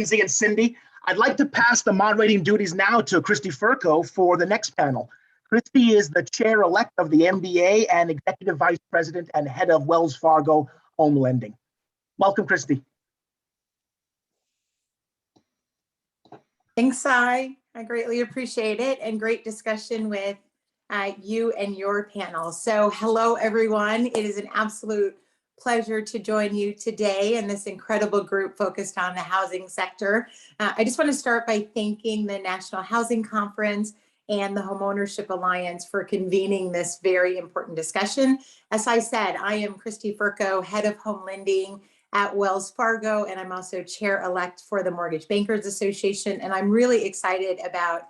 Lindsay and Cindy. I'd like to pass the moderating duties now to Kristy Fercho for the next panel. Kristy is the chair-elect of the MBA and executive vice president and head of Wells Fargo Home Lending. Welcome, Kristy. Thanks, Sai. I greatly appreciate it, and great discussion with you and your panel. So hello, everyone. It is an absolute pleasure to join you today in this incredible group focused on the housing sector. I just want to start by thanking the National Housing Conference and the Homeownership Alliance for convening this very important discussion. As I said, I am Kristy Fercho, head of home lending at Wells Fargo, and I'm also chair-elect for the Mortgage Bankers Association, and I'm really excited about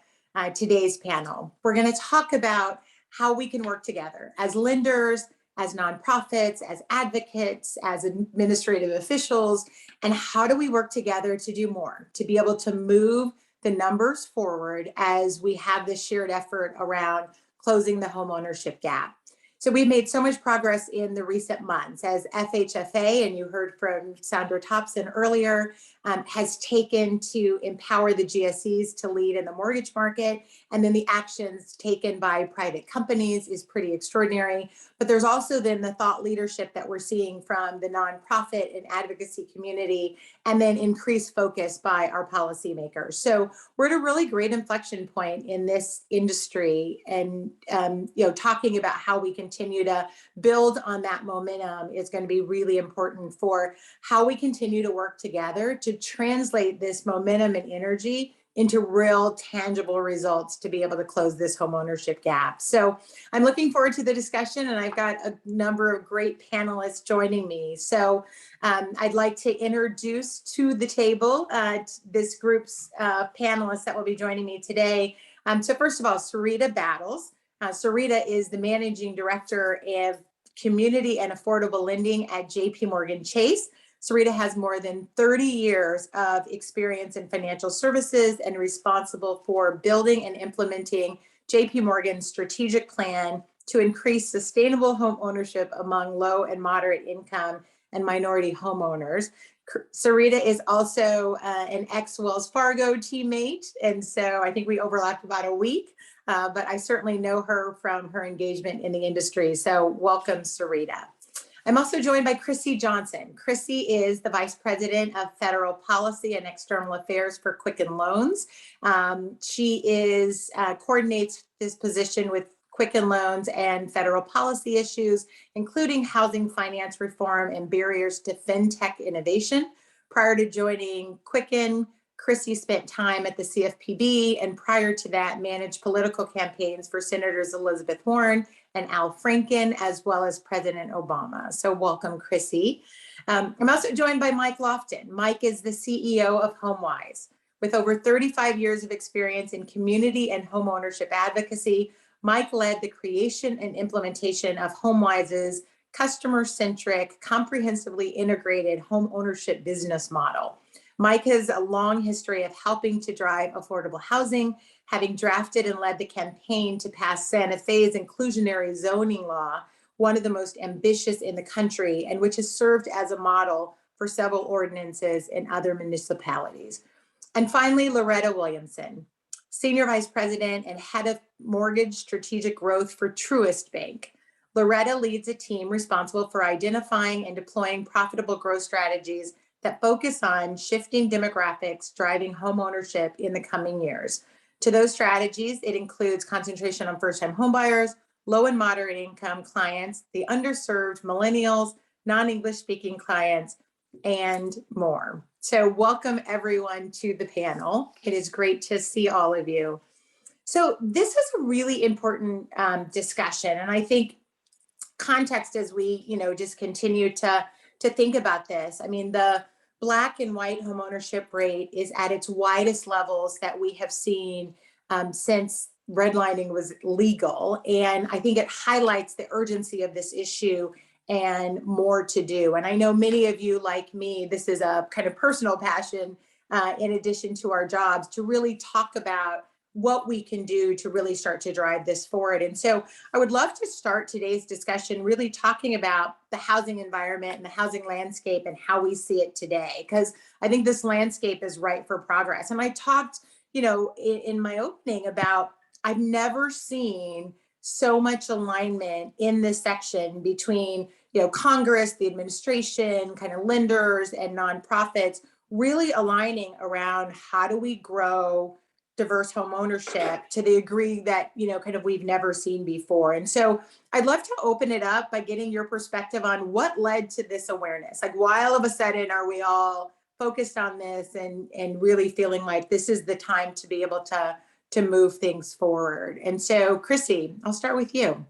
today's panel. We're going to talk about how we can work together as lenders, as nonprofits, as advocates, as administrative officials, and how do we work together to do more, to be able to move the numbers forward as we have this shared effort around closing the homeownership gap. So we've made so much progress in the recent months as FHFA, and you heard from Sandra Thompson earlier, has taken to empower the GSEs to lead in the mortgage market. And then the actions taken by private companies is pretty extraordinary. But there's also then the thought leadership that we're seeing from the nonprofit and advocacy community, and then increased focus by our policymakers. So we're at a really great inflection point in this industry, and talking about how we continue to build on that momentum is going to be really important for how we continue to work together to translate this momentum and energy into real tangible results to be able to close this homeownership gap. So I'm looking forward to the discussion, and I've got a number of great panelists joining me. So I'd like to introduce to the table this group's panelists that will be joining me today. So first of all, Cerita Battles. Cerita is the managing director of community and affordable lending at JPMorgan Chase. Cerita has more than 30 years of experience in financial services and responsible for building and implementing JPMorgan's strategic plan to increase sustainable home ownership among low and moderate income and minority homeowners. Cerita is also an ex-Wells Fargo teammate, and so I think we overlapped about a week, but I certainly know her from her engagement in the industry. So welcome, Cerita. I'm also joined by Chrissi Johnson. Chrissi is the Vice President of Federal Policy and External Affairs for Quicken Loans. She coordinates this position with Quicken Loans and federal policy issues, including housing finance reform and barriers to fintech innovation. Prior to joining Quicken, Chrissi spent time at the CFPB, and prior to that managed political campaigns for Senators Elizabeth Warren and Al Franken, as well as President Obama. So welcome, Chrissi. I'm also joined by Mike Loftin. Mike is the CEO of HomeWise. With over 35 years of experience in community and homeownership advocacy, Mike led the creation and implementation of HomeWise's customer-centric, comprehensively integrated homeownership business model. Mike has a long history of helping to drive affordable housing, having drafted and led the campaign to pass Santa Fe's inclusionary zoning law, one of the most ambitious in the country, and which has served as a model for several ordinances in other municipalities. And finally, Loretta Williamson, Senior Vice President and Head of Mortgage Strategic Growth for Truist Bank. Loretta leads a team responsible for identifying and deploying profitable growth strategies that focus on shifting demographics driving homeownership in the coming years. To those strategies, it includes concentration on first-time homebuyers, low and moderate income clients, the underserved millennials, non-English speaking clients, and more. So welcome everyone to the panel. It is great to see all of you. So this is a really important discussion, and I think context as we just continue to think about this. I mean, the Black and white homeownership rate is at its widest levels that we have seen since redlining was legal. And I think it highlights the urgency of this issue and more to do. And I know many of you, like me, this is a kind of personal passion in addition to our jobs, to really talk about what we can do to really start to drive this forward. And so I would love to start today's discussion really talking about the housing environment and the housing landscape and how we see it today, because I think this landscape is ripe for progress. And I talked, in my opening about I've never seen so much alignment in this section between, Congress, the administration, kind of lenders and nonprofits, really aligning around how do we grow diverse home ownership to the degree that, kind of we've never seen before. And so I'd love to open it up by getting your perspective on what led to this awareness. Like, why all of a sudden are we all focused on this and really feeling like this is the time to be able to move things forward? And so, Chrissy, I'll start with you.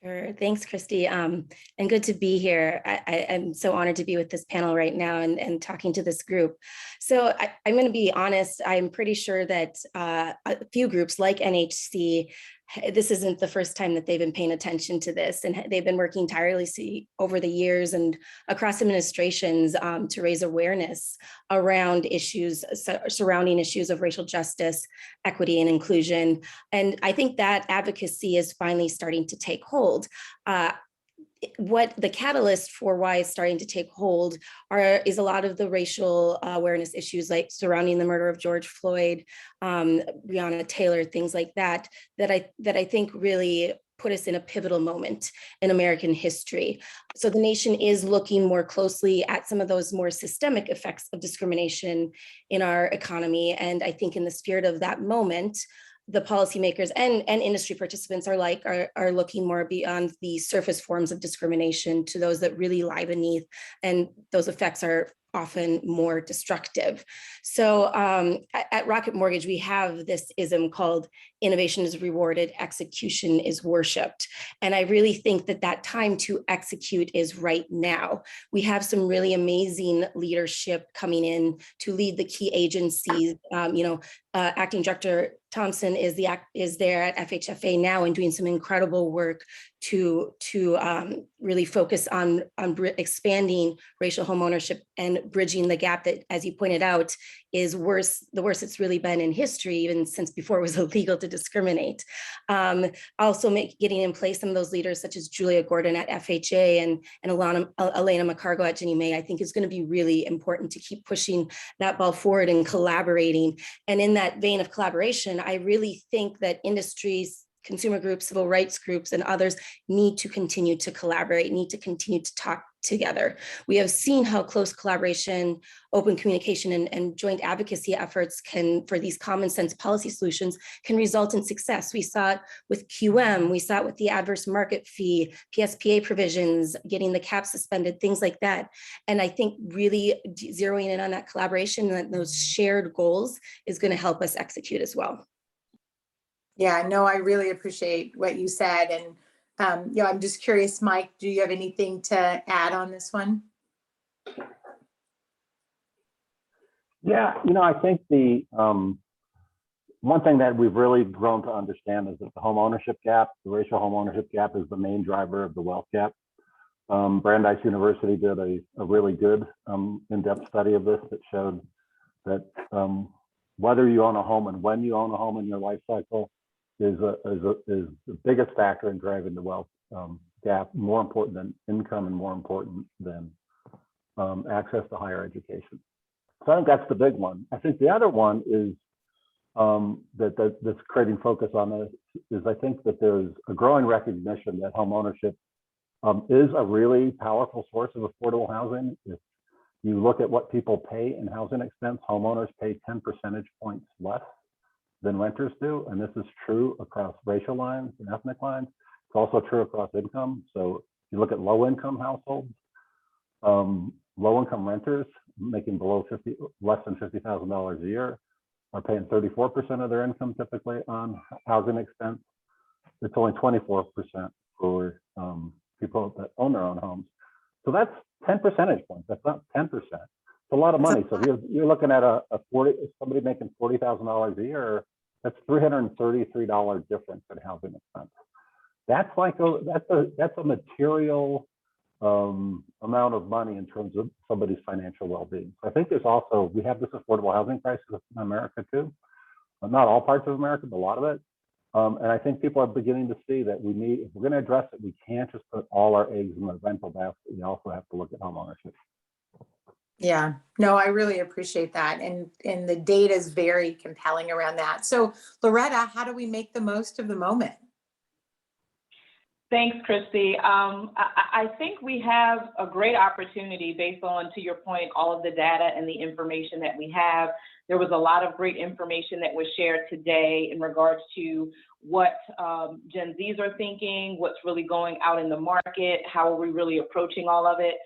Sure. Thanks, Kristy. And good to be here. I'm so honored to be with this panel right now and talking to this group. So I'm going to be honest, I'm pretty sure that a few groups like NHC, this isn't the first time that they've been paying attention to this, and they've been working tirelessly over the years and across administrations to raise awareness around issues surrounding issues of racial justice, equity, and inclusion. And I think that advocacy is finally starting to take hold. What the catalyst for why it's starting to take hold is a lot of the racial awareness issues, like surrounding the murder of George Floyd, Breonna Taylor, things like that I think really put us in a pivotal moment in American history. So the nation is looking more closely at some of those more systemic effects of discrimination in our economy. And I think in the spirit of that moment, the policymakers and industry participants are looking more beyond the surface forms of discrimination to those that really lie beneath, and those effects are often more destructive. So at Rocket Mortgage, we have this ism called innovation is rewarded, execution is worshiped. And I really think that time to execute is right now. We have some really amazing leadership coming in to lead the key agencies. Acting Director Thompson is there at FHFA now and doing some incredible work to really focus on expanding racial homeownership and bridging the gap that, as you pointed out, is the worst it's really been in history, even since before it was illegal to discriminate. Also getting in place some of those leaders such as Julia Gordon at FHA and Elena McCargo at Ginnie Mae, I think is going to be really important to keep pushing that ball forward and collaborating. And in that vein of collaboration, I really think that industries, consumer groups, civil rights groups, and others need to continue to collaborate, need to continue to talk together. We have seen how close collaboration, open communication, and joint advocacy efforts for these common sense policy solutions can result in success. We saw it with QM, we saw it with the adverse market fee, PSPA provisions, getting the cap suspended, things like that. And I think really zeroing in on that collaboration and those shared goals is going to help us execute as well. Yeah, no, I really appreciate what you said. And, I'm just curious, Mike, do you have anything to add on this one? Yeah, I think the one thing that we've really grown to understand is that the homeownership gap, the racial homeownership gap, is the main driver of the wealth gap. Brandeis University did a really good in-depth study of this that showed that whether you own a home and when you own a home in your life cycle is the biggest factor in driving the wealth gap, more important than income and more important than access to higher education. So I think that's the big one. I think the other one is that's creating focus on this is I think that there's a growing recognition that homeownership is a really powerful source of affordable housing. If you look at what people pay in housing expense, homeowners pay 10 percentage points less than renters do. And this is true across racial lines and ethnic lines. It's also true across income. So if you look at low income households, low income renters making less than $50,000 a year are paying 34% of their income typically on housing expense. It's only 24% for people that own their own homes. So that's 10 percentage points. That's not 10%. It's a lot of money. So if you're looking at somebody making $40,000 a year, that's $333 difference in housing expense. That's a material amount of money in terms of somebody's financial well-being. So I think we have this affordable housing crisis in America too. not all parts of America, but a lot of it. And I think people are beginning to see that if we're going to address it, we can't just put all our eggs in the rental basket. We also have to look at homeownership. Yeah, no, I really appreciate that. And the data is very compelling around that. So Loretta, how do we make the most of the moment? Thanks, Kristy. I think we have a great opportunity based on, to your point, all of the data and the information that we have. There was a lot of great information that was shared today in regards to what Gen Zs are thinking, what's really going out in the market, how are we really approaching all of it.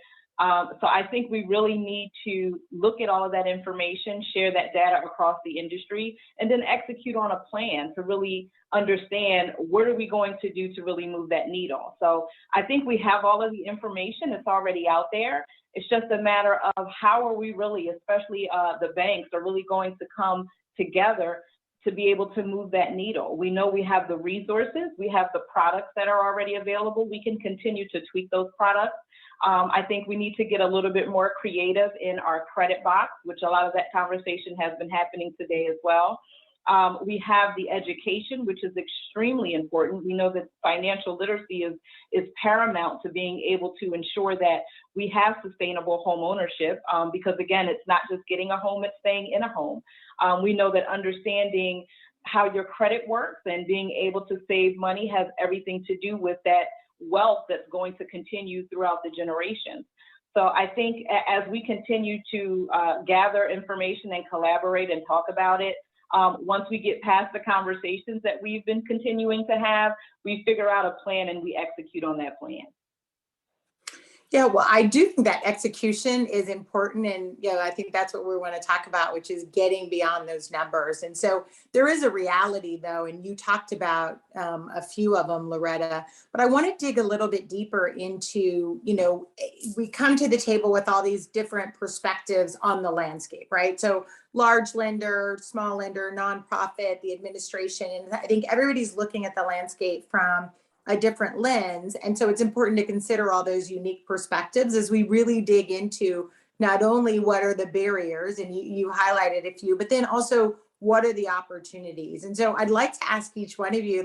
So I think we really need to look at all of that information, share that data across the industry, and then execute on a plan to really understand what are we going to do to really move that needle. So I think we have all of the information. It's already out there. It's just a matter of how are we really, especially the banks, are really going to come together to be able to move that needle. We know we have the resources, we have the products that are already available. We can continue to tweak those products. I think we need to get a little bit more creative in our credit box, which a lot of that conversation has been happening today as well. We have the education, which is extremely important. We know that financial literacy is paramount to being able to ensure that we have sustainable home ownership, because again, it's not just getting a home, it's staying in a home. We know that understanding how your credit works and being able to save money has everything to do with that wealth that's going to continue throughout the generations. So I think as we continue to gather information and collaborate and talk about it, once we get past the conversations that we've been continuing to have, we figure out a plan and we execute on that plan. Yeah, well, I do think that execution is important. And, I think that's what we want to talk about, which is getting beyond those numbers. And so there is a reality, though, and you talked about a few of them, Loretta, but I want to dig a little bit deeper into, we come to the table with all these different perspectives on the landscape, right? So large lender, small lender, nonprofit, the administration, and I think everybody's looking at the landscape from a different lens. And so it's important to consider all those unique perspectives as we really dig into not only what are the barriers, and you highlighted a few, but then also what are the opportunities. And so I'd like to ask each one of you,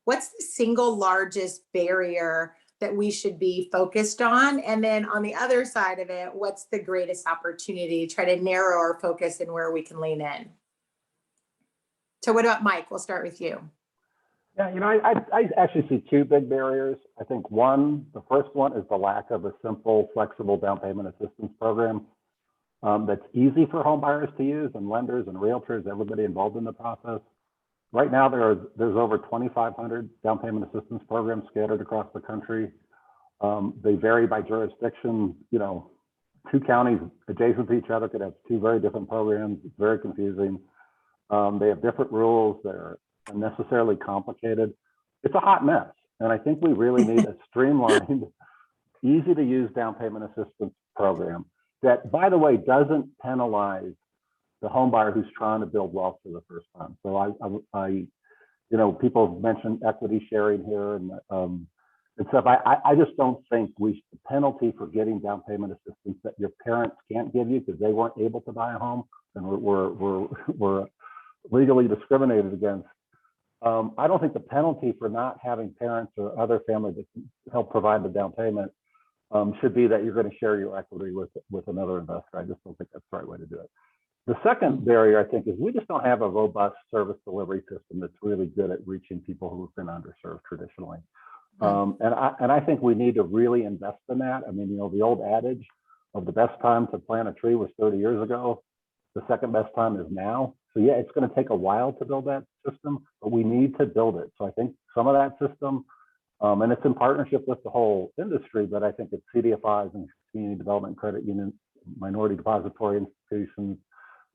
what's the single largest barrier that we should be focused on? And then on the other side of it, what's the greatest opportunity to try to narrow our focus and where we can lean in? So what about Mike? We'll start with you. Yeah, I actually see two big barriers. I think the first one is the lack of a simple, flexible down payment assistance program that's easy for home buyers to use, and lenders and realtors, everybody involved in the process. Right now, there's over 2,500 down payment assistance programs scattered across the country. They vary by jurisdiction. Two counties adjacent to each other could have two very different programs. It's very confusing. They have different rules. They're unnecessarily complicated. It's a hot mess. And I think we really need a streamlined, easy to use down payment assistance program that, by the way, doesn't penalize the home buyer who's trying to build wealth for the first time. So people have mentioned equity sharing here and stuff. I just don't think the penalty for getting down payment assistance that your parents can't give you because they weren't able to buy a home and were legally discriminated against. I don't think the penalty for not having parents or other family that can help provide the down payment should be that you're going to share your equity with another investor. I just don't think that's the right way to do it. The second barrier, I think, is we just don't have a robust service delivery system that's really good at reaching people who have been underserved traditionally. And I think we need to really invest in that. I mean, the old adage of the best time to plant a tree was 30 years ago. The second best time is now. So yeah, it's going to take a while to build that system, but we need to build it. So I think some of that system, and it's in partnership with the whole industry, but I think it's CDFIs and community development credit unions, minority depository institutions,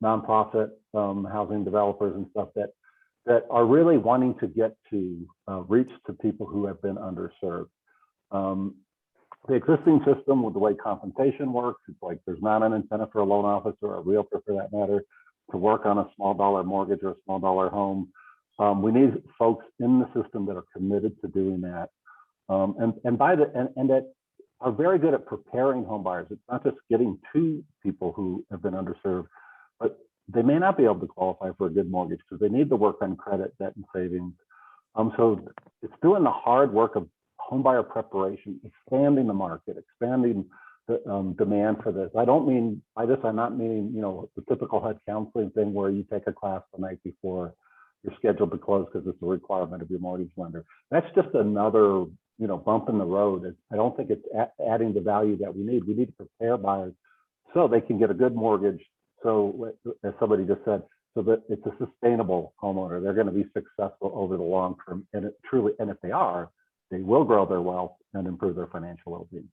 nonprofit housing developers and stuff that are really wanting to get to reach to people who have been underserved. The existing system with the way compensation works, it's like there's not an incentive for a loan officer or a realtor for that matter to work on a small dollar mortgage or a small dollar home. We need folks in the system that are committed to doing that, and that are very good at preparing home buyers. It's not just getting to people who have been underserved, but they may not be able to qualify for a good mortgage because they need to work on credit, debt, and savings. So it's doing the hard work of homebuyer preparation, expanding the market, expanding the demand for this. I don't mean by this, I'm not meaning, you know, the typical HUD counseling thing where you take a class the night before you're scheduled to close because it's a requirement of your mortgage lender. That's just another, you know, bump in the road. I don't think it's adding the value that we need. We need to prepare buyers so they can get a good mortgage. So as somebody just said, so that it's a sustainable homeowner. They're going to be successful over the long term. And it truly, and if they are, they will grow their wealth and improve their financial well-being.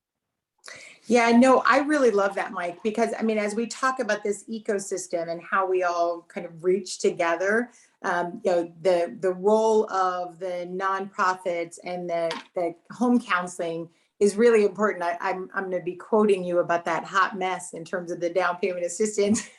Yeah, no, I really love that, Mike, because I mean, as we talk about this ecosystem and how we all kind of reach together, you know, the role of the nonprofits and the home counseling is really important. I'm going to be quoting you about that hot mess in terms of the down payment assistance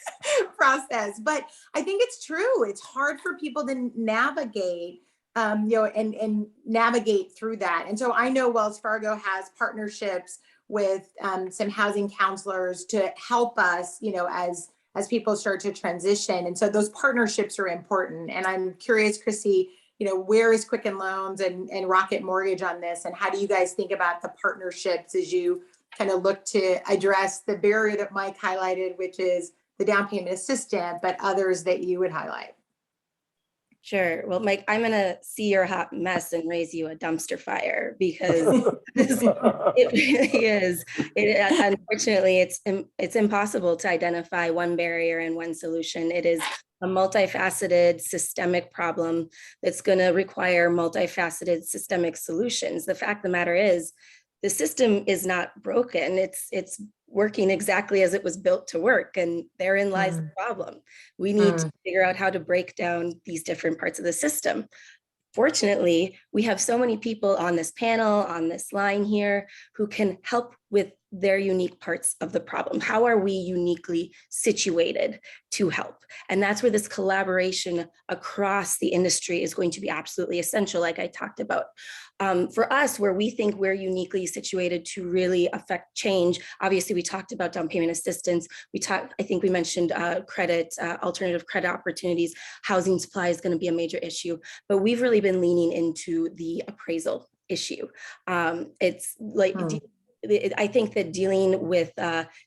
process, but I think it's true. It's hard for people to navigate, you know, and navigate through that. And so I know Wells Fargo has partnerships with some housing counselors to help us, you know, as people start to transition. And so those partnerships are important. And I'm curious, Chrissy, you know, where is Quicken Loans and Rocket Mortgage on this? And how do you guys think about the partnerships as you kind of look to address the barrier that Mike highlighted, which is the down payment assistant, but others that you would highlight? Sure. Well, Mike, I'm going to see your hot mess and raise you a dumpster fire because it really is. Unfortunately, it's impossible to identify one barrier and one solution. It is a multifaceted systemic problem that's going to require multifaceted systemic solutions. The fact of the matter is, the system is not broken. It's working exactly as it was built to work. And therein lies the problem. We need to figure out how to break down these different parts of the system. Fortunately, we have so many people on this panel, on this line here, who can help with their unique parts of the problem. How are we uniquely situated to help? And that's where this collaboration across the industry is going to be absolutely essential, like I talked about. For us, where we think we're uniquely situated to really affect change, obviously we talked about down payment assistance. I think we mentioned credit, alternative credit opportunities. Housing supply is going to be a major issue, but we've really been leaning into the appraisal issue. It's like, I think that dealing with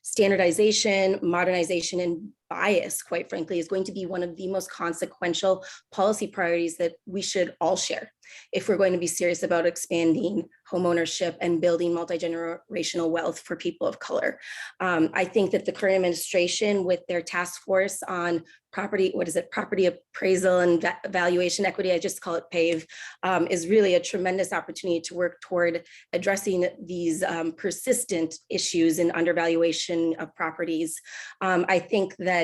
standardization, modernization, and bias, quite frankly, is going to be one of the most consequential policy priorities that we should all share if we're going to be serious about expanding homeownership and building multi-generational wealth for people of color. I think that the current administration, with their task force on property appraisal and valuation equity, I just call it PAVE, is really a tremendous opportunity to work toward addressing these persistent issues in undervaluation of properties. I think that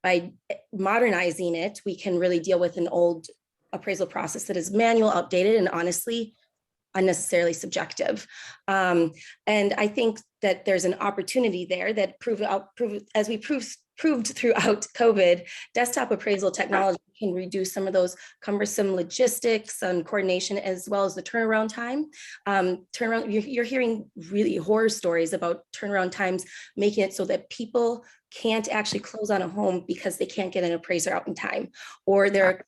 by modernizing it, we can really deal with an old appraisal process that is manual, outdated, and honestly, unnecessarily subjective. And I think that there's an opportunity there that proved throughout COVID, desktop appraisal technology can reduce some of those cumbersome logistics and coordination, as well as the turnaround time. You're hearing really horror stories about turnaround times, making it so that people can't actually close on a home because they can't get an appraiser out in time, or they're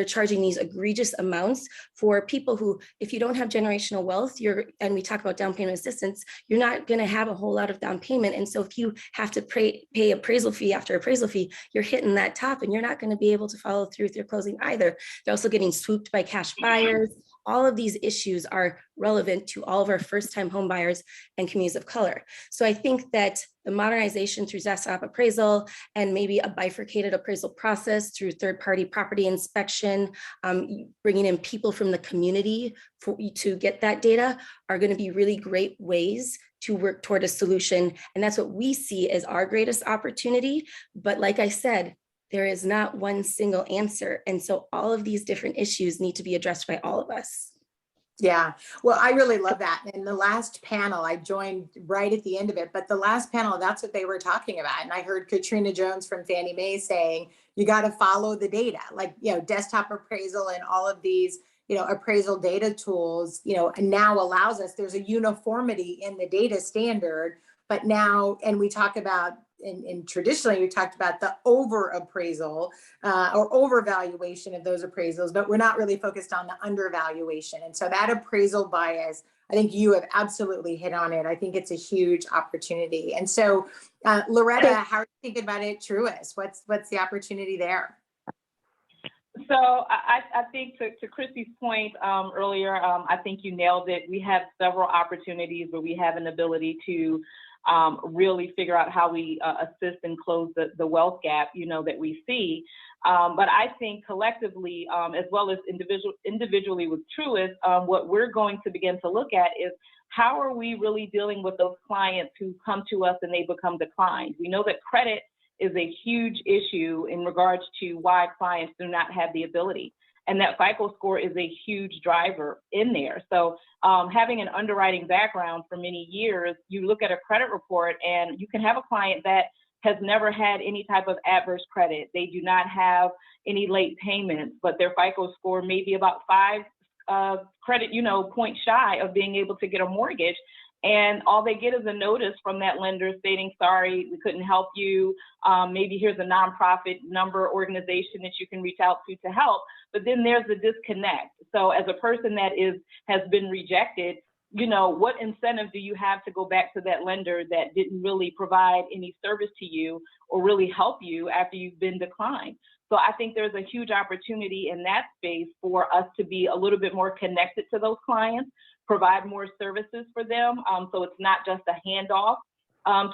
charging these egregious amounts for people who, if you don't have generational wealth, and we talk about down payment assistance, you're not going to have a whole lot of down payment. And so if you have to pay appraisal fee after appraisal fee, you're hitting that top and you're not going to be able to follow through with your closing either. They're also getting swooped by cash buyers. All of these issues are relevant to all of our first-time home buyers and communities of color. So I think that the modernization through desktop appraisal and maybe a bifurcated appraisal process through third-party property inspection, bringing in people from the community to get that data are going to be really great ways to work toward a solution. And that's what we see as our greatest opportunity. But like I said, there is not one single answer. And so all of these different issues need to be addressed by all of us. Yeah, well, I really love that. And the last panel, I joined right at the end of it, but the last panel, that's what they were talking about. And I heard Katrina Jones from Fannie Mae saying, you got to follow the data, like, you know, desktop appraisal and all of these, you know, appraisal data tools, you know, and now allows us, there's a uniformity in the data standard, but now, and we talk about and traditionally, we talked about the over appraisal or overvaluation of those appraisals, but we're not really focused on the undervaluation. And so that appraisal bias, I think you have absolutely hit on it. I think it's a huge opportunity. And so, Loretta, how are you thinking about it, Truist? What's the opportunity there? So I think to Kristy's point earlier, I think you nailed it. We have several opportunities where we have an ability to really figure out how we assist and close the wealth gap, that we see. But I think collectively, as well as individually with Truist, what we're going to begin to look at is how are we really dealing with those clients who come to us and they become declined. We know that credit is a huge issue in regards to why clients do not have the ability. And that FICO score is a huge driver in there. So having an underwriting background for many years, you look at a credit report and you can have a client that has never had any type of adverse credit. They do not have any late payments, but their FICO score may be about 5 credit, points shy of being able to get a mortgage. And all they get is a notice from that lender stating, sorry, we couldn't help you. Maybe here's a nonprofit number organization that you can reach out to help. But then there's a disconnect. So as a person that has been rejected, what incentive do you have to go back to that lender that didn't really provide any service to you or really help you after you've been declined? So I think there's a huge opportunity in that space for us to be a little bit more connected to those clients, provide more services for them. So it's not just a handoff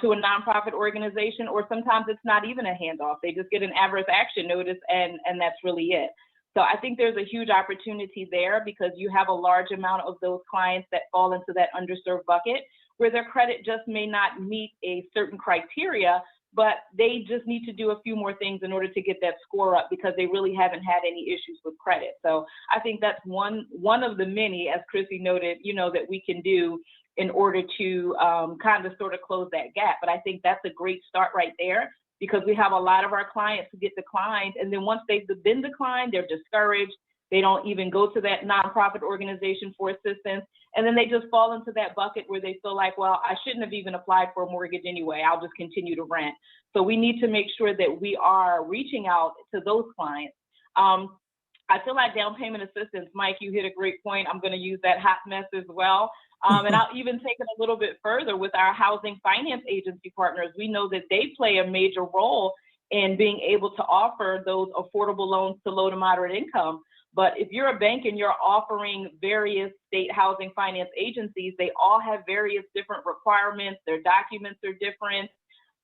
to a nonprofit organization, or sometimes it's not even a handoff. They just get an adverse action notice and that's really it. So I think there's a huge opportunity there because you have a large amount of those clients that fall into that underserved bucket where their credit just may not meet a certain criteria, but they just need to do a few more things in order to get that score up because they really haven't had any issues with credit. So I think that's one of the many, as Chrissy noted, that we can do in order to kind of sort of close that gap. But I think that's a great start right there because we have a lot of our clients who get declined. And then once they've been declined, they're discouraged. They don't even go to that nonprofit organization for assistance. And then they just fall into that bucket where they feel like, well, I shouldn't have even applied for a mortgage anyway. I'll just continue to rent. So we need to make sure that we are reaching out to those clients. I feel like down payment assistance, Mike, you hit a great point. I'm going to use that hot mess as well. And I'll even take it a little bit further with our housing finance agency partners. We know that they play a major role in being able to offer those affordable loans to low to moderate income. But if you're a bank and you're offering various state housing finance agencies, they all have various different requirements. Their documents are different.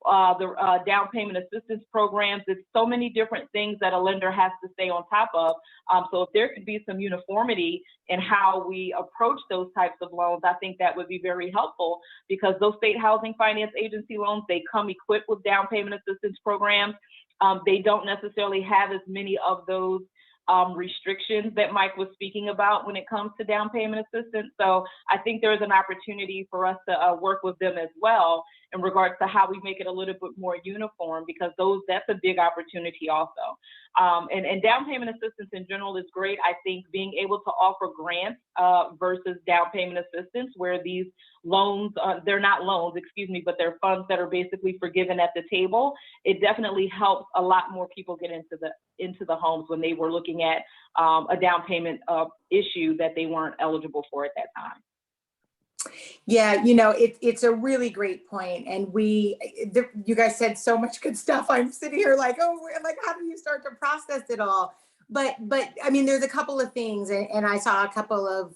The down payment assistance programs, there's so many different things that a lender has to stay on top of. So if there could be some uniformity in how we approach those types of loans, I think that would be very helpful because those state housing finance agency loans, they come equipped with down payment assistance programs. They don't necessarily have as many of those restrictions that Mike was speaking about when it comes to down payment assistance. So I think there's an opportunity for us to work with them as well in regards to how we make it a little bit more uniform because that's a big opportunity also. And down payment assistance in general is great. I think being able to offer grants versus down payment assistance where these loans, they're not loans, but they're funds that are basically forgiven at the table. It definitely helps a lot more people get into the homes when they were looking at a down payment issue that they weren't eligible for at that time. Yeah, it's a really great point. And you guys said so much good stuff. I'm sitting here like, how do you start to process it all? But I mean, there's a couple of things, and I saw a couple of,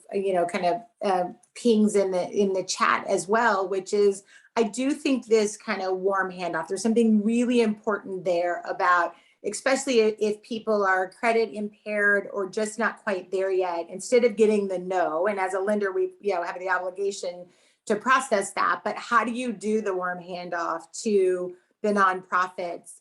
pings in the chat as well, which is, I do think this kind of warm handoff, there's something really important there about, especially if people are credit impaired or just not quite there yet, instead of getting the no, and as a lender, we have the obligation to process that, but how do you do the warm handoff to the nonprofits,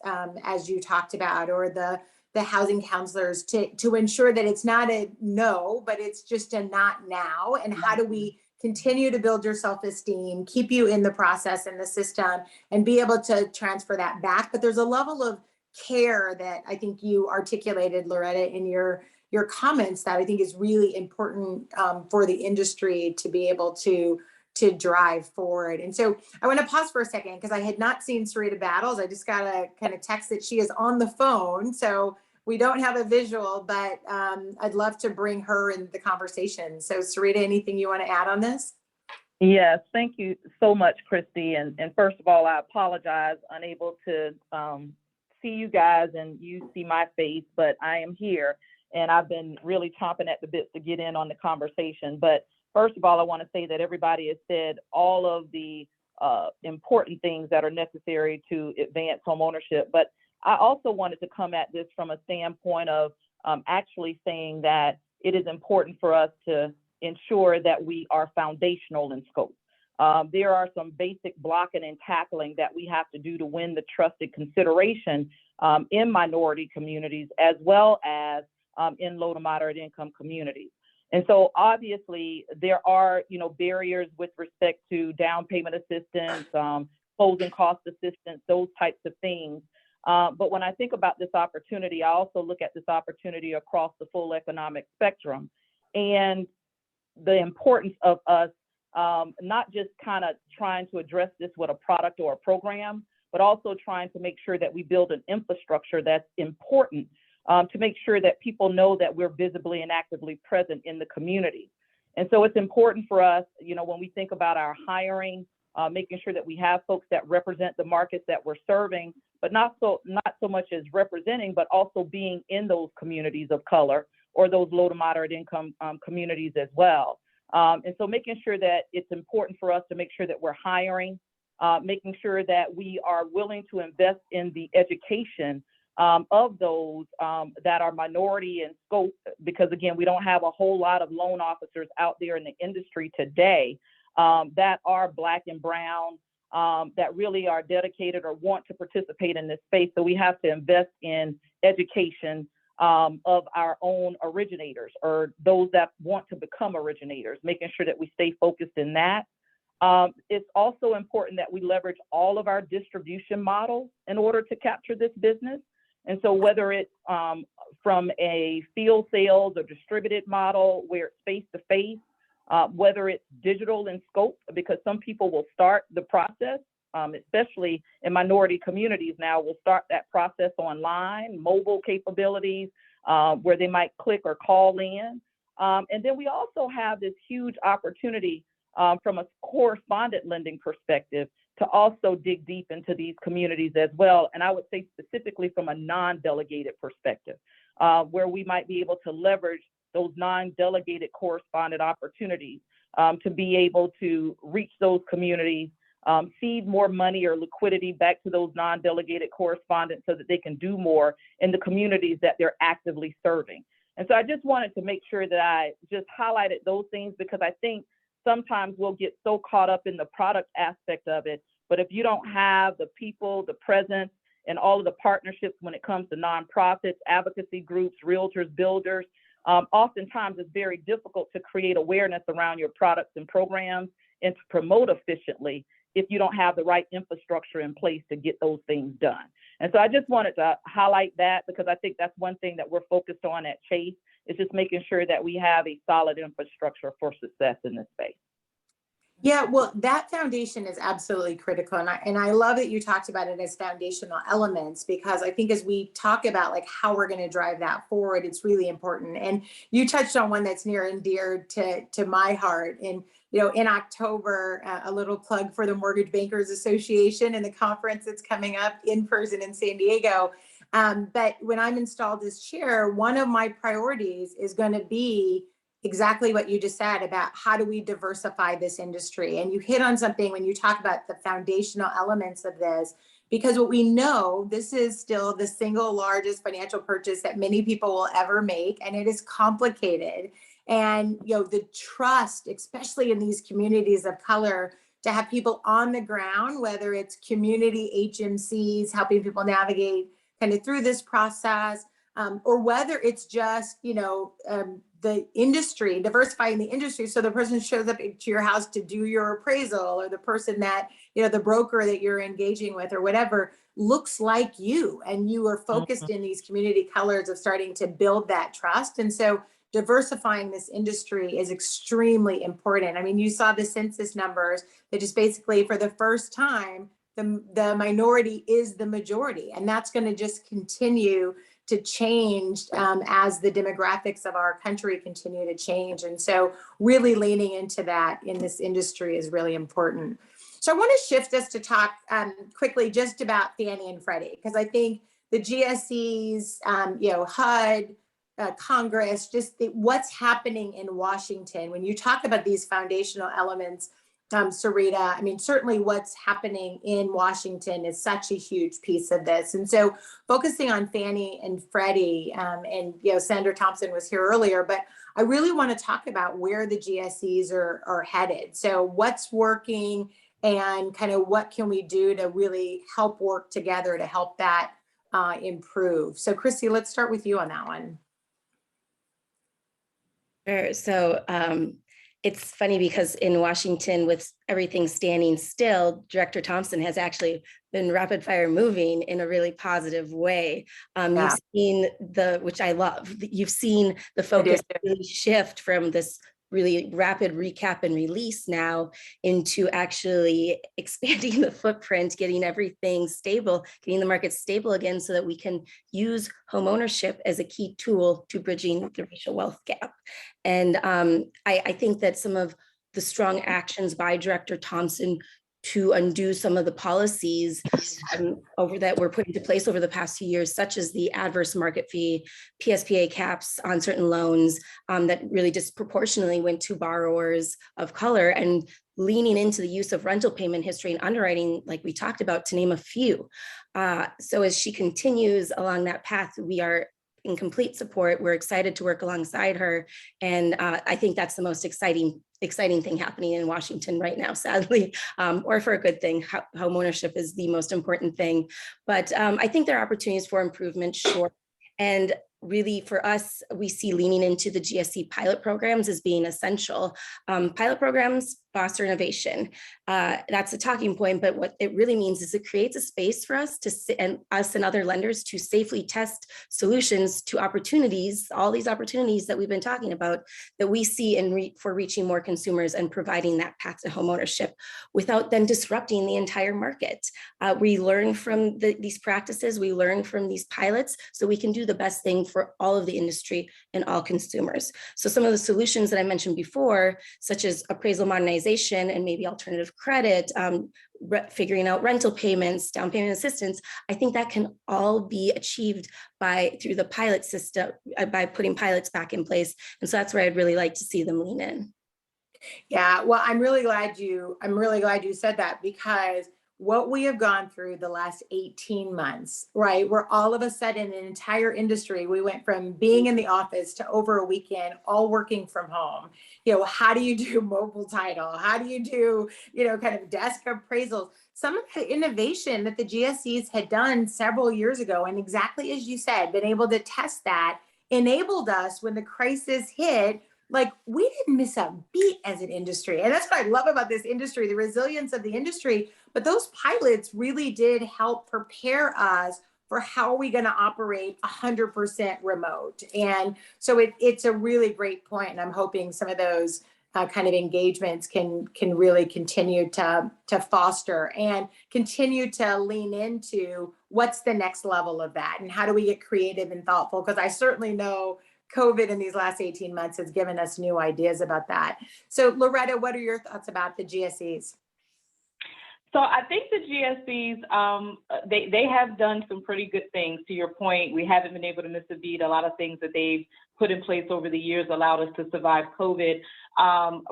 as you talked about, or the housing counselors to ensure that it's not a no, but it's just a not now, and how do we continue to build your self-esteem, keep you in the process and the system, and be able to transfer that back. But there's a level of care that I think you articulated, Loretta, in your comments that I think is really important for the industry to be able to to drive forward. And so I want to pause for a second because I had not seen Cerita Battles. I just got a kind of text that she is on the phone. So we don't have a visual, but I'd love to bring her in the conversation. So Cerita, anything you want to add on this? Yes, thank you so much, Kristy. And first of all, I apologize, unable to see you guys and you see my face, but I am here and I've been really chomping at the bit to get in on the conversation. But first of all, I want to say that everybody has said all of the important things that are necessary to advance homeownership. But I also wanted to come at this from a standpoint of actually saying that it is important for us to ensure that we are foundational in scope. There are some basic blocking and tackling that we have to do to win the trusted consideration in minority communities, as well as in low to moderate income communities. And so obviously there are, barriers with respect to down payment assistance, closing cost assistance, those types of things. But when I think about this opportunity, I also look at this opportunity across the full economic spectrum and the importance of us not just kind of trying to address this with a product or a program, but also trying to make sure that we build an infrastructure that's important to make sure that people know that we're visibly and actively present in the community. And so it's important for us, when we think about our hiring, making sure that we have folks that represent the markets that we're serving, but not so much as representing, but also being in those communities of color or those low to moderate income communities as well. And so making sure that it's important for us to make sure that we're hiring, making sure that we are willing to invest in the education of those that are minority in scope, because again, we don't have a whole lot of loan officers out there in the industry today that are Black and brown, that really are dedicated or want to participate in this space. So we have to invest in education of our own originators or those that want to become originators, making sure that we stay focused in that. It's also important that we leverage all of our distribution models in order to capture this business. And so whether it's from a field sales or distributed model where it's face-to-face, whether it's digital in scope, because some people will start the process, especially in minority communities now, will start that process online, mobile capabilities, where they might click or call in. And then we also have this huge opportunity from a correspondent lending perspective to also dig deep into these communities as well. And I would say specifically from a non-delegated perspective, where we might be able to leverage those non-delegated correspondent opportunities to be able to reach those communities, seed more money or liquidity back to those non-delegated correspondents so that they can do more in the communities that they're actively serving. And so I just wanted to make sure that I just highlighted those things, because I think sometimes we'll get so caught up in the product aspect of it, but if you don't have the people, the presence, and all of the partnerships when it comes to nonprofits, advocacy groups, realtors, builders, oftentimes it's very difficult to create awareness around your products and programs and to promote efficiently if you don't have the right infrastructure in place to get those things done. And so I just wanted to highlight that, because I think that's one thing that we're focused on at Chase, is just making sure that we have a solid infrastructure for success in this space. Yeah, well, that foundation is absolutely critical. And I love that you talked about it as foundational elements, because I think as we talk about like how we're going to drive that forward, it's really important. And you touched on one that's near and dear to my heart. And, in October, a little plug for the Mortgage Bankers Association and the conference that's coming up in person in San Diego. But when I'm installed as chair, one of my priorities is going to be exactly what you just said about how do we diversify this industry. And you hit on something when you talk about the foundational elements of this, because what we know, this is still the single largest financial purchase that many people will ever make, and it is complicated. And the trust, especially in these communities of color, to have people on the ground, whether it's community HMCs helping people navigate kind of through this process, or whether it's just, the industry, diversifying the industry. So the person shows up to your house to do your appraisal, or the person that, the broker that you're engaging with or whatever looks like you, and you are focused in these community colors of starting to build that trust. And so diversifying this industry is extremely important. I mean, you saw the census numbers that just basically for the first time, the minority is the majority, and that's going to just continue to change as the demographics of our country continue to change. And so really leaning into that in this industry is really important. So I want to shift us to talk quickly just about Fannie and Freddie, because I think the GSEs, HUD, Congress, just what's happening in Washington. When you talk about these foundational elements, Cerita, I mean, certainly what's happening in Washington is such a huge piece of this. And so focusing on Fannie and Freddie, and Senator Thompson was here earlier, but I really want to talk about where the GSEs are headed. So what's working and kind of what can we do to really help work together to help that improve. So Chrissy, let's start with you on that one. Sure. So it's funny because in Washington, with everything standing still, Director Thompson has actually been rapid fire moving in a really positive way. You've seen which I love, you've seen the focus really shift from this really rapid recap and release now into actually expanding the footprint, getting everything stable, getting the market stable again so that we can use homeownership as a key tool to bridging the racial wealth gap. And I think that some of the strong actions by Director Thompson to undo some of the policies that were put into place over the past few years, such as the adverse market fee, PSPA caps on certain loans that really disproportionately went to borrowers of color, and leaning into the use of rental payment history and underwriting, like we talked about, to name a few. So as she continues along that path, we are in complete support. We're excited to work alongside her. And I think that's the most exciting thing happening in Washington right now, sadly, or for a good thing. Homeownership is the most important thing. But I think there are opportunities for improvement, sure. And really for us, we see leaning into the GSE pilot programs as being essential. Pilot programs foster innovation. That's a talking point, but what it really means is it creates a space for us to sit, and us and other lenders to safely test solutions to opportunities, all these opportunities that we've been talking about that we see for reaching more consumers and providing that path to homeownership without then disrupting the entire market. We learn from these practices, we learn from these pilots, so we can do the best thing for all of the industry and all consumers. So some of the solutions that I mentioned before, such as appraisal modernization and maybe alternative credit, figuring out rental payments, down payment assistance, I think that can all be achieved through the pilot system, by putting pilots back in place. And so that's where I'd really like to see them lean in. Yeah, well, I'm really glad you said that, because what we have gone through the last 18 months, right, where all of a sudden an entire industry, we went from being in the office to over a weekend, all working from home. How do you do mobile title? How do you do, kind of desk appraisals? Some of the innovation that the GSEs had done several years ago, and exactly as you said, been able to test that, enabled us when the crisis hit. Like, we didn't miss a beat as an industry. And that's what I love about this industry, the resilience of the industry. But those pilots really did help prepare us for how are we going to operate 100% remote. And so it's a really great point. And I'm hoping some of those kind of engagements can really continue to foster and continue to lean into what's the next level of that and how do we get creative and thoughtful? Because I certainly know COVID in these last 18 months has given us new ideas about that. So Loretta, what are your thoughts about the GSEs? So I think the GSEs, they have done some pretty good things. To your point, we haven't been able to miss a beat. A lot of things that they've put in place over the years allowed us to survive COVID.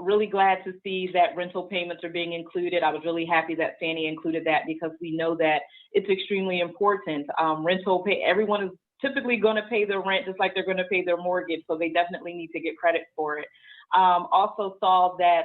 Really glad to see that rental payments are being included. I was really happy that Fannie included that because we know that it's extremely important. Everyone is typically going to pay their rent just like they're going to pay their mortgage, so they definitely need to get credit for it. Also saw that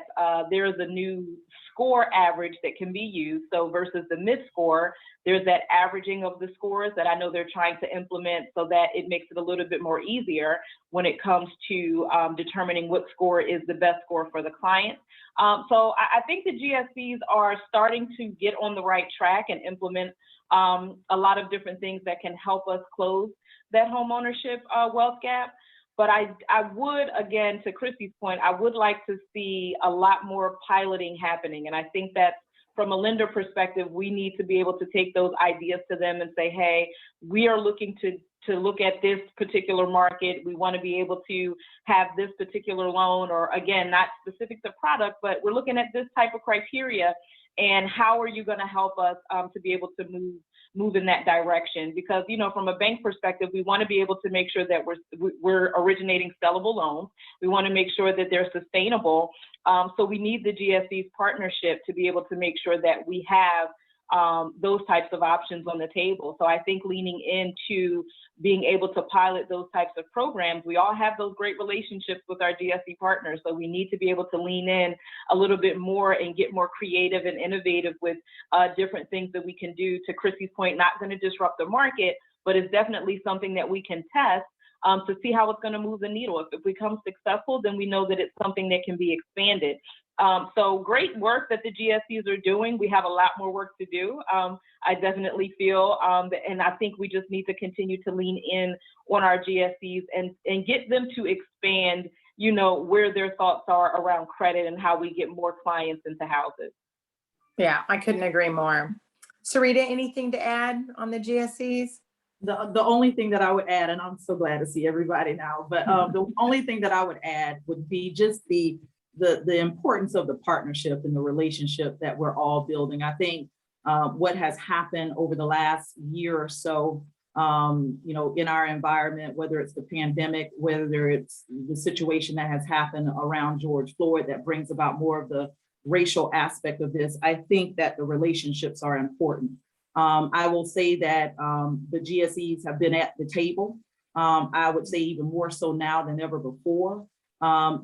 there is a new score average that can be used. So versus the mid-score, there's that averaging of the scores that I know they're trying to implement so that it makes it a little bit more easier when it comes to determining what score is the best score for the client. So I think the GSEs are starting to get on the right track and implement a lot of different things that can help us close that homeownership wealth gap. But I would, again, to Kristy's point, I would like to see a lot more piloting happening. And I think that from a lender perspective, we need to be able to take those ideas to them and say, hey, we are looking to look at this particular market. We want to be able to have this particular loan, or again, not specific to product, but we're looking at this type of criteria. And how are you going to help us to be able to move in that direction? Because, you know, from a bank perspective, we want to be able to make sure that we're originating sellable loans. We want to make sure that they're sustainable. So we need the GSE's partnership to be able to make sure that we have those types of options on the table. So I think leaning into being able to pilot those types of programs, we all have those great relationships with our GSE partners. So we need to be able to lean in a little bit more and get more creative and innovative with different things that we can do. To Kristy's point, not going to disrupt the market, but it's definitely something that we can test to see how it's going to move the needle. If it becomes successful, then we know that it's something that can be expanded. So great work that the GSEs are doing. We have a lot more work to do. I definitely feel, and I think we just need to continue to lean in on our GSEs and get them to expand, you know, where their thoughts are around credit and how we get more clients into houses. Yeah, I couldn't agree more. Sarita, anything to add on the GSEs? The only thing that I would add, and I'm so glad to see everybody now, but the only thing that I would add would be just the importance of the partnership and the relationship that we're all building. I think what has happened over the last year or so, you know, in our environment, whether it's the pandemic, whether it's the situation that has happened around George Floyd that brings about more of the racial aspect of this, I think that the relationships are important. I will say that the GSEs have been at the table. I would say even more so now than ever before.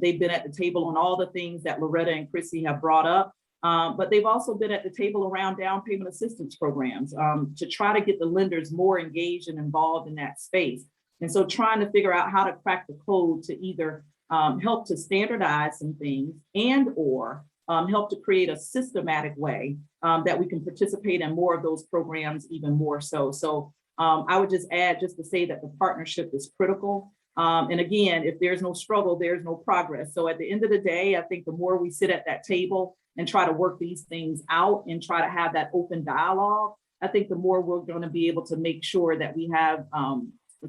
They've been at the table on all the things that Loretta and Chrissy have brought up, but they've also been at the table around down payment assistance programs to try to get the lenders more engaged and involved in that space. And so trying to figure out how to crack the code to either help to standardize some things and or help to create a systematic way that we can participate in more of those programs even more so. So I would just add just to say that the partnership is critical. And again, if there's no struggle, there's no progress. So at the end of the day, I think the more we sit at that table and try to work these things out and try to have that open dialogue, I think the more we're going to be able to make sure that we have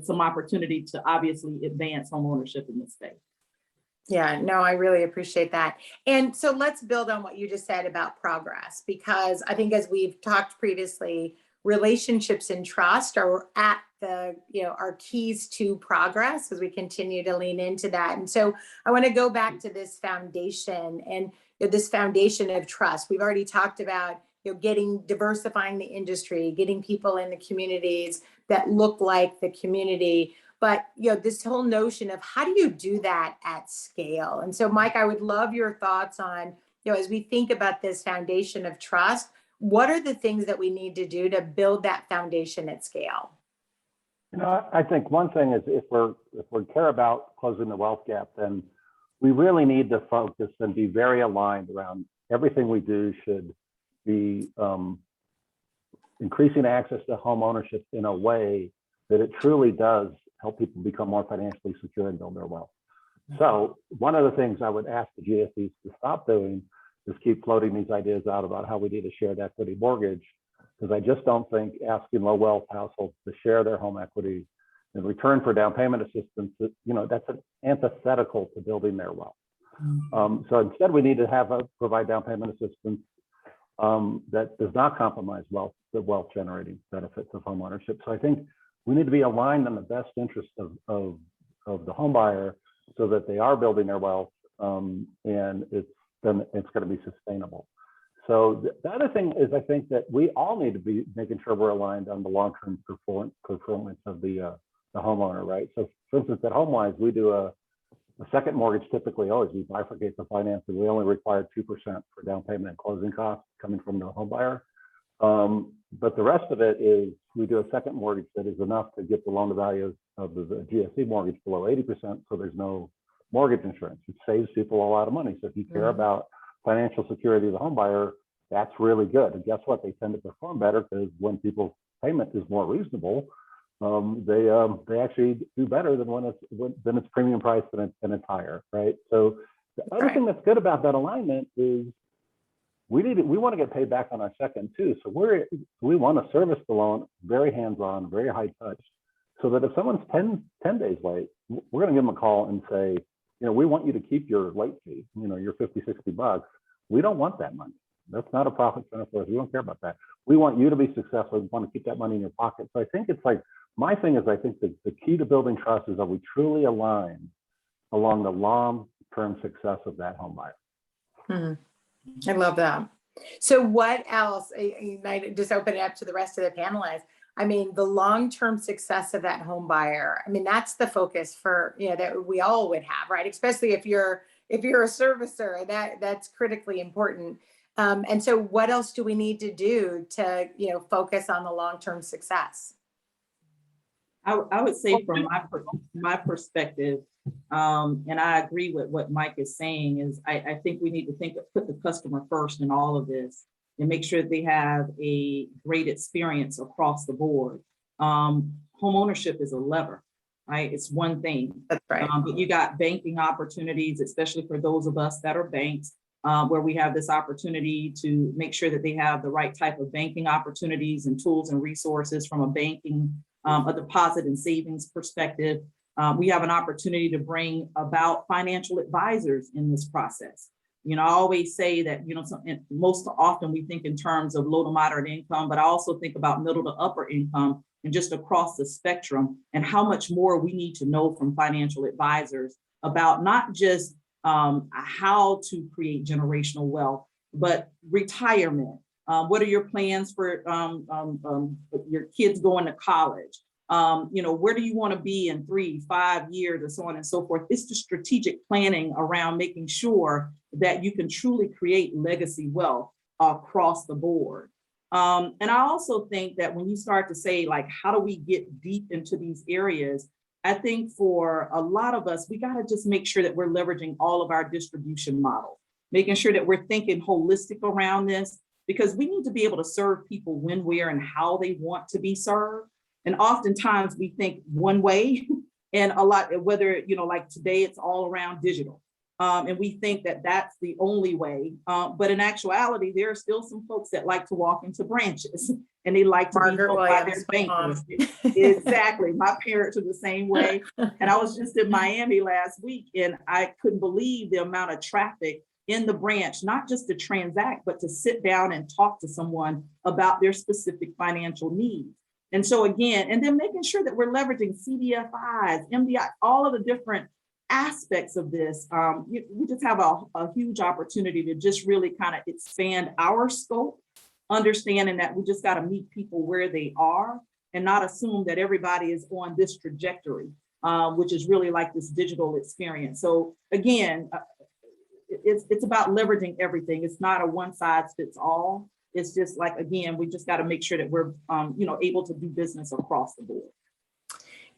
some opportunity to obviously advance homeownership in this state. Yeah, no, I really appreciate that. And so let's build on what you just said about progress, because I think as we've talked previously, relationships and trust are at the, you know, our keys to progress as we continue to lean into that. And so I want to go back to this foundation and this foundation of trust. We've already talked about, you know, diversifying the industry, getting people in the communities that look like the community. But, you know, this whole notion of how do you do that at scale? And so, Mike, I would love your thoughts on, you know, as we think about this foundation of trust, what are the things that we need to do to build that foundation at scale? You know, I think one thing is if we care about closing the wealth gap, then we really need to focus and be very aligned around everything we do should be increasing access to home ownership in a way that it truly does help people become more financially secure and build their wealth. So one of the things I would ask the GSEs to stop doing is keep floating these ideas out about how we need a shared equity mortgage, because I just don't think asking low wealth households to share their home equity in return for down payment assistance, you know, that's an antithetical to building their wealth. So instead, we need to provide down payment assistance that does not compromise the wealth generating benefits of home ownership. So I think we need to be aligned on the best interest of the home buyer so that they are building their wealth and it's going to be sustainable. So the other thing is, I think that we all need to be making sure we're aligned on the long-term performance of the homeowner, right? So for instance, at HomeWise, we do a second mortgage typically always, we bifurcate the financing. We only require 2% for down payment and closing costs coming from the home buyer. But the rest of it is we do a second mortgage that is enough to get the loan to value of the GSE mortgage below 80%, so there's no mortgage insurance. It saves people a lot of money. So if you care about financial security of the home buyer, that's really good. And guess what? They tend to perform better because when people's payment is more reasonable, they actually do better than when it's premium priced and it's higher, right? So the other thing that's good about that alignment is we want to get paid back on our second too. So we want to service the loan very hands-on, very high touch, so that if someone's 10 days late, we're going to give them a call and say, we want you to keep your late fee, your 50, 60 bucks. We don't want that money. That's not a profit center for us. We don't care about that. We want you to be successful. We want to keep that money in your pocket. So I think it's like, my thing is, I think that the key to building trust is that we truly align along the long-term success of that home buyer. I love that. So what else, I just open it up to the rest of the panelists. I mean, the long-term success of that home buyer, I mean, that's the focus for, that we all would have, right? Especially if you're a servicer, that's critically important. And so what else do we need to do to, focus on the long-term success? I would say from my perspective, and I agree with what Mike is saying, is I think we need to put the customer first in all of this and make sure that they have a great experience across the board. Home ownership is a lever, right? It's one thing. That's right. But you got banking opportunities, especially for those of us that are banks, where we have this opportunity to make sure that they have the right type of banking opportunities and tools and resources from a banking, a deposit and savings perspective. We have an opportunity to bring about financial advisors in this process. I always say that, most often we think in terms of low to moderate income, but I also think about middle to upper income and just across the spectrum, and how much more we need to know from financial advisors about not just how to create generational wealth, but retirement. What are your plans for your kids going to college? Where do you want to be in 3-5 years, and so on and so forth? It's the strategic planning around making sure that you can truly create legacy wealth across the board. And I also think that when you start to say, like, how do we get deep into these areas? I think for a lot of us, we got to just make sure that we're leveraging all of our distribution models, making sure that we're thinking holistic around this, because we need to be able to serve people when, where, and how they want to be served. And oftentimes we think one way, and a lot, whether, like today, it's all around digital. And we think that that's the only way. But in actuality, there are still some folks that like to walk into branches and they like to be helped by their bankers. Exactly. My parents are the same way. And I was just in Miami last week, and I couldn't believe the amount of traffic in the branch, not just to transact, but to sit down and talk to someone about their specific financial needs. And so again, and then making sure that we're leveraging CDFIs, MDI, all of the different aspects of this. We just have a huge opportunity to just really kind of expand our scope, understanding that we just got to meet people where they are and not assume that everybody is on this trajectory, which is really like this digital experience. So again, it's about leveraging everything. It's not a one size fits all. It's just like, again, we just got to make sure that we're, able to do business across the board.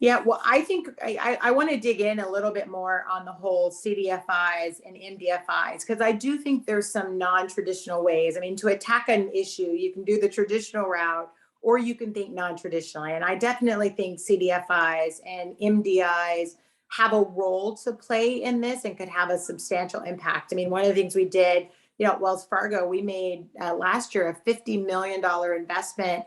Yeah, well, I think I want to dig in a little bit more on the whole CDFIs and MDFIs, because I do think there's some non-traditional ways. I mean, to attack an issue, you can do the traditional route, or you can think non-traditionally. And I definitely think CDFIs and MDIs have a role to play in this and could have a substantial impact. I mean, one of the things we did, at Wells Fargo, we made last year a $50 million investment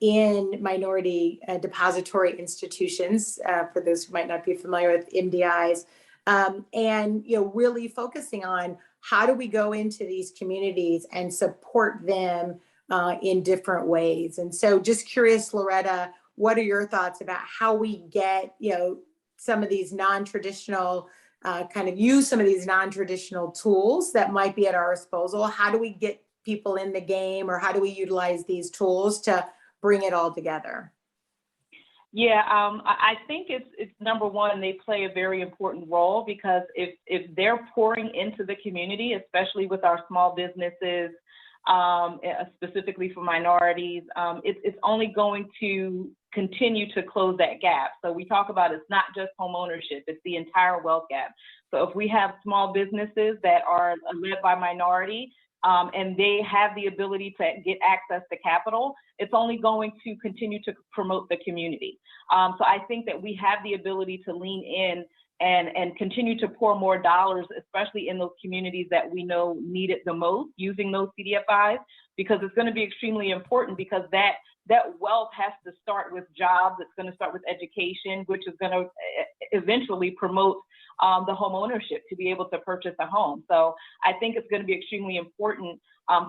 in minority depository institutions, for those who might not be familiar with MDIs, and really focusing on how do we go into these communities and support them in different ways. And so just curious, Loretta, what are your thoughts about how we get some of these non-traditional use some of these non-traditional tools that might be at our disposal? How do we get people in the game, or how do we utilize these tools to bring it all together? Yeah, I think it's number one, they play a very important role, because if they're pouring into the community, especially with our small businesses, specifically for minorities, it's only going to continue to close that gap. So we talk about it's not just home ownership, it's the entire wealth gap. So if we have small businesses that are led by minority, and they have the ability to get access to capital, it's only going to continue to promote the community. So I think that we have the ability to lean in and continue to pour more dollars, especially in those communities that we know need it the most, using those CDFIs, because it's going to be extremely important, because that wealth has to start with jobs. It's going to start with education, which is going to eventually promote the home ownership to be able to purchase a home. So I think it's going to be extremely important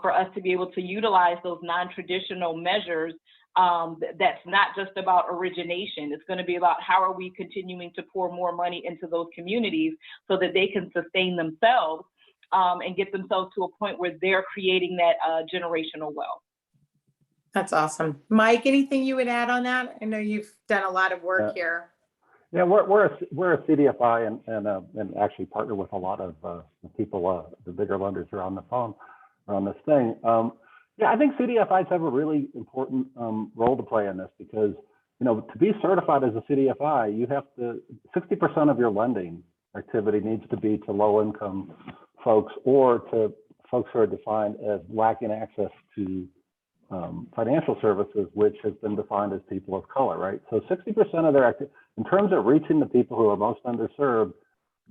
for us to be able to utilize those non-traditional measures. That's not just about origination. It's going to be about how are we continuing to pour more money into those communities so that they can sustain themselves and get themselves to a point where they're creating that generational wealth. That's awesome. Mike, anything you would add on that? I know you've done a lot of work here. Yeah, we're a CDFI and actually partner with a lot of people, the bigger lenders who are on the phone on this thing. Yeah, I think CDFIs have a really important role to play in this, because, you know, to be certified as a CDFI, you have to, 60% of your lending activity needs to be to low income folks, or to folks who are defined as lacking access to financial services, which has been defined as people of color, right? So 60% of their activity, in terms of reaching the people who are most underserved,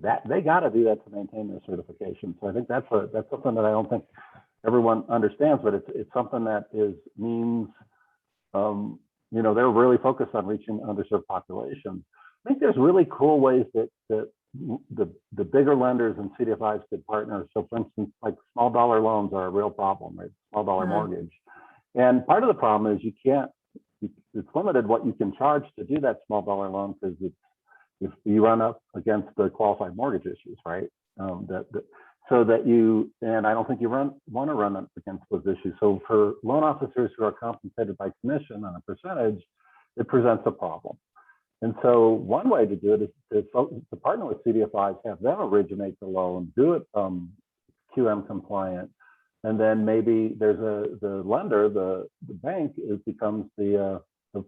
that they got to do that to maintain their certification. So I think that's something that I don't think everyone understands, but it's something that means, you know, they're really focused on reaching underserved populations. I think there's really cool ways that the bigger lenders and CDFIs could partner. So for instance, like small dollar loans are a real problem, right? Small dollar mortgage. And part of the problem is it's limited what you can charge to do that small dollar loan, because if you run up against the qualified mortgage issues, right? So that you, and I don't think you want to run up against those issues. So for loan officers who are compensated by commission on a percentage, it presents a problem. And so one way to do it is to partner with CDFIs, have them originate the loan, do it QM compliant, and then maybe there's the lender, the bank, becomes the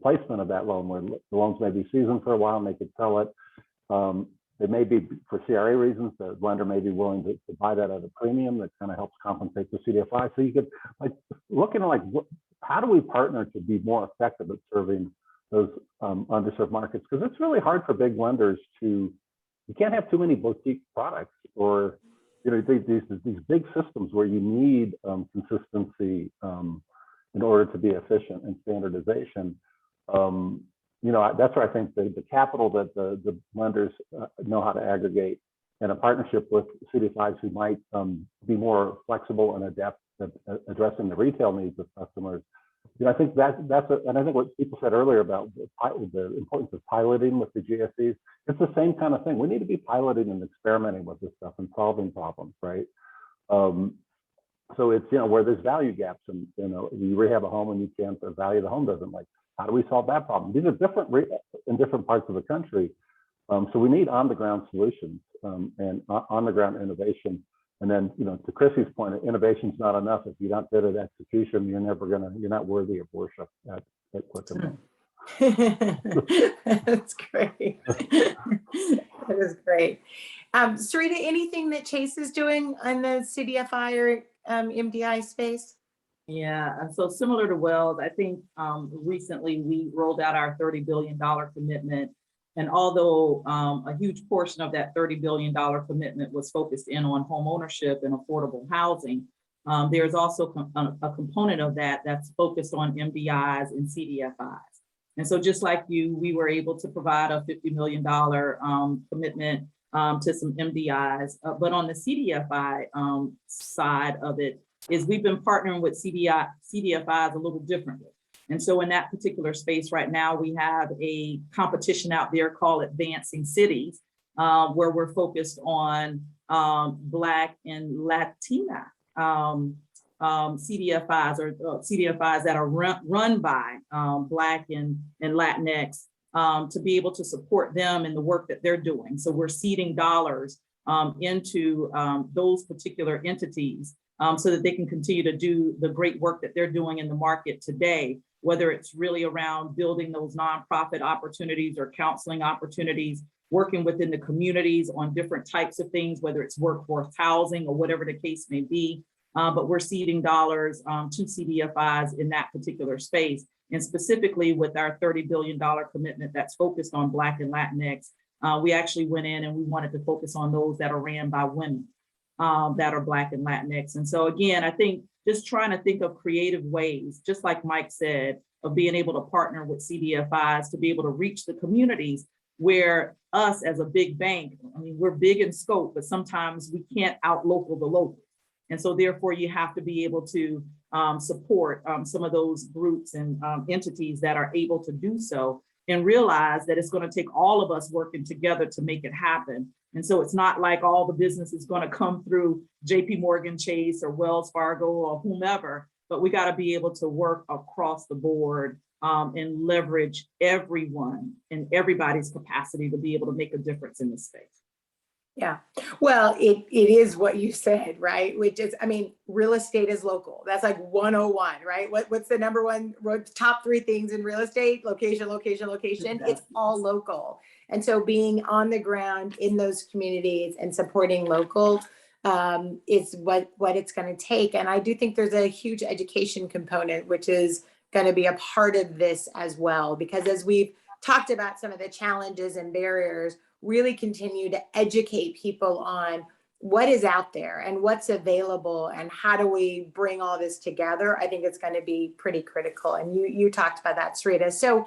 placement of that loan, where the loans may be seasoned for a while and they could sell it. It may be for CRA reasons, the lender may be willing to buy that at a premium that kind of helps compensate the CDFI. So you could like looking at how do we partner to be more effective at serving those underserved markets? Because it's really hard for big lenders you can't have too many boutique products, or you know, these big systems where you need consistency in order to be efficient and standardization. You know, that's where I think the capital that the lenders know how to aggregate, and a partnership with CDFIs who might be more flexible and adept at addressing the retail needs of customers. You know, I think and I think what people said earlier about the importance of piloting with the GSEs, it's the same kind of thing. We need to be piloting and experimenting with this stuff and solving problems, right? So it's, you know, where there's value gaps, and you know, you rehab a home and you can't, the value of the home doesn't, like, how do we solve that problem? These are different in different parts of the country. So we need on-the-ground solutions and on-the-ground innovation. And then, you know, to Chrissy's point, innovation's not enough. If you're not good at execution, you're not worthy of worship at Quicken. That's great. That is great. Cerita, anything that Chase is doing on the CDFI or MDI space? Yeah, so similar to Wells, I think recently we rolled out our $30 billion commitment. And although a huge portion of that $30 billion commitment was focused in on home ownership and affordable housing, there's also a component of that that's focused on MDIs and CDFIs. And so just like you, we were able to provide a $50 million commitment to some MDIs, but on the CDFI side of it is we've been partnering with CDFIs a little differently. And so in that particular space right now, we have a competition out there called Advancing Cities, where we're focused on Black and Latina CDFIs, or CDFIs that are run by Black and Latinx, to be able to support them in the work that they're doing. So we're seeding dollars into those particular entities so that they can continue to do the great work that they're doing in the market today, whether it's really around building those nonprofit opportunities or counseling opportunities, working within the communities on different types of things, whether it's workforce housing or whatever the case may be. but we're seeding dollars to CDFIs in that particular space. And specifically with our $30 billion commitment that's focused on Black and Latinx, we actually went in and we wanted to focus on those that are ran by women that are Black and Latinx. And so again, I think just trying to think of creative ways, just like Mike said, of being able to partner with CDFIs to be able to reach the communities where us as a big bank, I mean, we're big in scope, but sometimes we can't out-local the local. And so therefore you have to be able to support some of those groups and entities that are able to do so, and realize that it's going to take all of us working together to make it happen. And so it's not like all the business is going to come through JPMorgan Chase or Wells Fargo or whomever, but we got to be able to work across the board and leverage everyone and everybody's capacity to be able to make a difference in this space. Yeah, well, it is what you said, right? Which is, I mean, real estate is local. That's like 101, right? What's the number one, top 3 things in real estate? Location, location, location. Exactly. It's all local. And so being on the ground in those communities and supporting local is what it's going to take. And I do think there's a huge education component, which is going to be a part of this as well, because as we've talked about some of the challenges and barriers, really continue to educate people on what is out there and what's available and how do we bring all this together. I think it's going to be pretty critical. And you talked about that, Cerita. So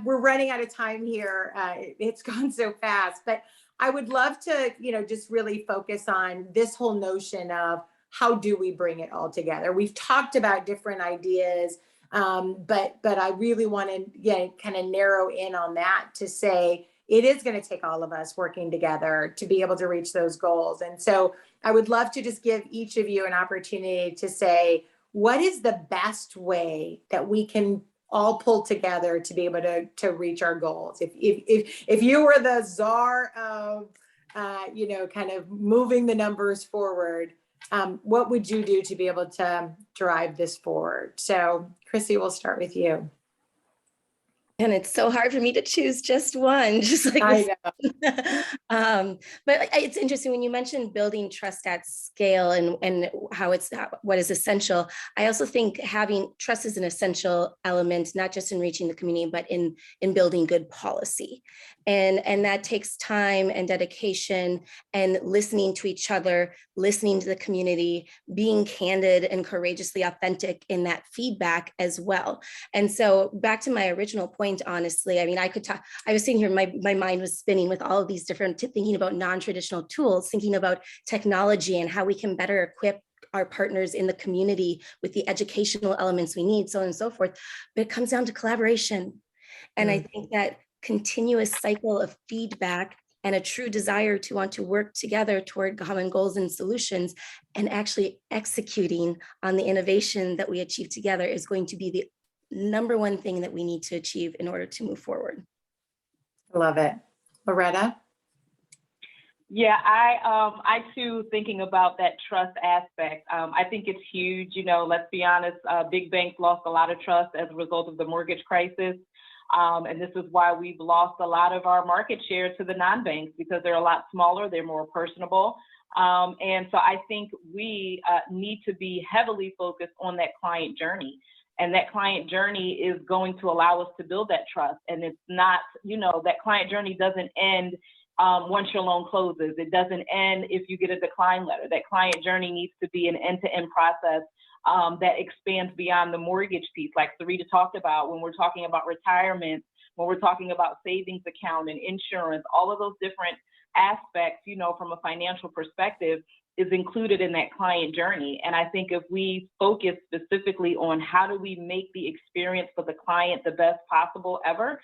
we're running out of time here. It's gone so fast, but I would love to, just really focus on this whole notion of how do we bring it all together? We've talked about different ideas, but I really want to kind of narrow in on that to say, it is going to take all of us working together to be able to reach those goals. And so I would love to just give each of you an opportunity to say, what is the best way that we can all pull together to be able to reach our goals? If you were the czar of, kind of moving the numbers forward, what would you do to be able to drive this forward? So Chrissy, we'll start with you. And it's so hard for me to choose just one, just like I know. But it's interesting when you mentioned building trust at scale and how it's what is essential. I also think having trust is an essential element, not just in reaching the community, but in building good policy. And that takes time and dedication and listening to each other, listening to the community, being candid and courageously authentic in that feedback as well. And so back to my original point, honestly, I mean, I was sitting here, my mind was spinning with all of these different, thinking about non-traditional tools, thinking about technology and how we can better equip our partners in the community with the educational elements we need, so on and so forth. But it comes down to collaboration. And I think that continuous cycle of feedback and a true desire to want to work together toward common goals and solutions and actually executing on the innovation that we achieve together is going to be the number one thing that we need to achieve in order to move forward. Love it. Loretta? Yeah, I too, thinking about that trust aspect, I think it's huge. Let's be honest, big banks lost a lot of trust as a result of the mortgage crisis. And this is why we've lost a lot of our market share to the non-banks, because they're a lot smaller, they're more personable. And so I think we need to be heavily focused on that client journey. And that client journey is going to allow us to build that trust. And it's not, that client journey doesn't end once your loan closes. It doesn't end if you get a decline letter. That client journey needs to be an end-to-end process that expands beyond the mortgage piece, like Cerita talked about when we're talking about retirement, when we're talking about savings account and insurance, all of those different aspects, from a financial perspective, is included in that client journey. And I think if we focus specifically on how do we make the experience for the client the best possible ever,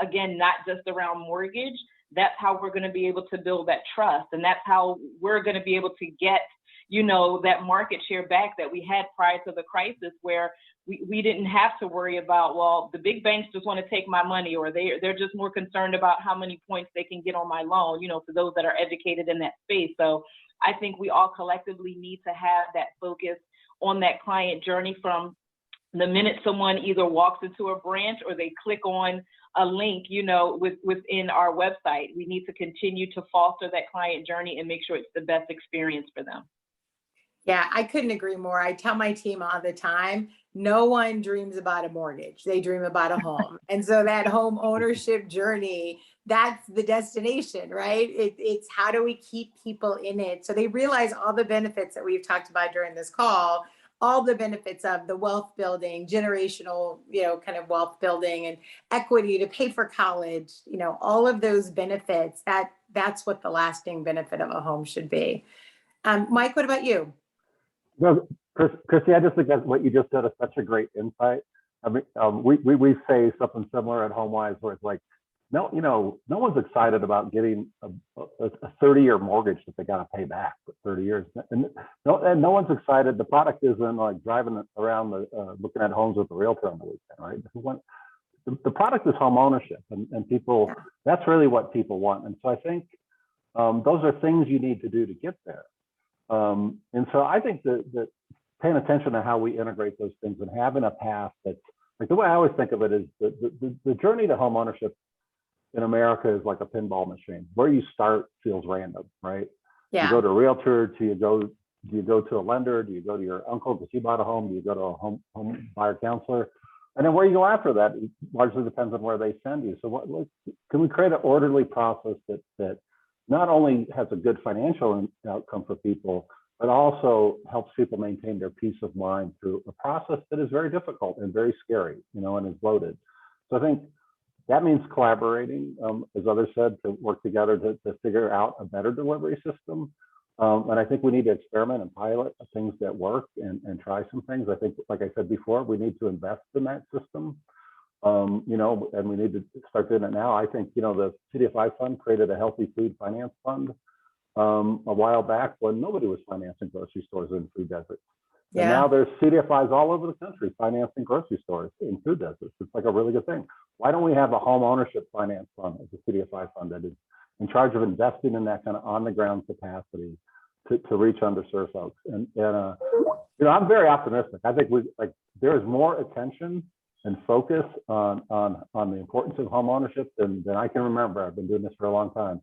again, not just around mortgage, that's how we're going to be able to build that trust. And that's how we're going to be able to get, that market share back that we had prior to the crisis, where we didn't have to worry about, well, the big banks just want to take my money, or they're just more concerned about how many points they can get on my loan, for those that are educated in that space. So I think we all collectively need to have that focus on that client journey from the minute someone either walks into a branch or they click on a link, within our website. We need to continue to foster that client journey and make sure it's the best experience for them. Yeah, I couldn't agree more. I tell my team all the time, no one dreams about a mortgage. They dream about a home. And so that home ownership journey, that's the destination, right? It's how do we keep people in it so they realize all the benefits that we've talked about during this call, all the benefits of the wealth building, generational, kind of wealth building and equity to pay for college, all of those benefits, that's what the lasting benefit of a home should be. Mike, what about you? No, Christy, I just think that what you just said is such a great insight. I mean, we say something similar at HomeWise where it's like, no one's excited about getting a 30-year mortgage that they got to pay back for 30 years. And no one's excited. The product isn't like driving around looking at homes with the realtor on the weekend, right? The product is home ownership, and people, that's really what people want. And so I think those are things you need to do to get there. And so I think that paying attention to how we integrate those things and having a path that's like, the way I always think of it is the journey to home ownership in America is like a pinball machine. Where you start feels random, right? Yeah. You go to a realtor, do you go to a lender? Do you go to your uncle because he bought a home? Do you go to a home buyer counselor? And then where you go after that largely depends on where they send you. So can we create an orderly process that not only has a good financial outcome for people, but also helps people maintain their peace of mind through a process that is very difficult and very scary, and is loaded. So I think that means collaborating, as others said, to work together to figure out a better delivery system. And I think we need to experiment and pilot things that work and try some things. I think, like I said before, we need to invest in that system. And we need to start doing it now. I think, the CDFI fund created a healthy food finance fund a while back when nobody was financing grocery stores in food deserts. And now there's CDFIs all over the country financing grocery stores in food deserts. It's like a really good thing. Why don't we have a home ownership finance fund as a CDFI fund that is in charge of investing in that kind of on the ground capacity to reach underserved folks? And I'm very optimistic. I think there is more attention and focus on the importance of home ownership than I can remember. I've been doing this for a long time.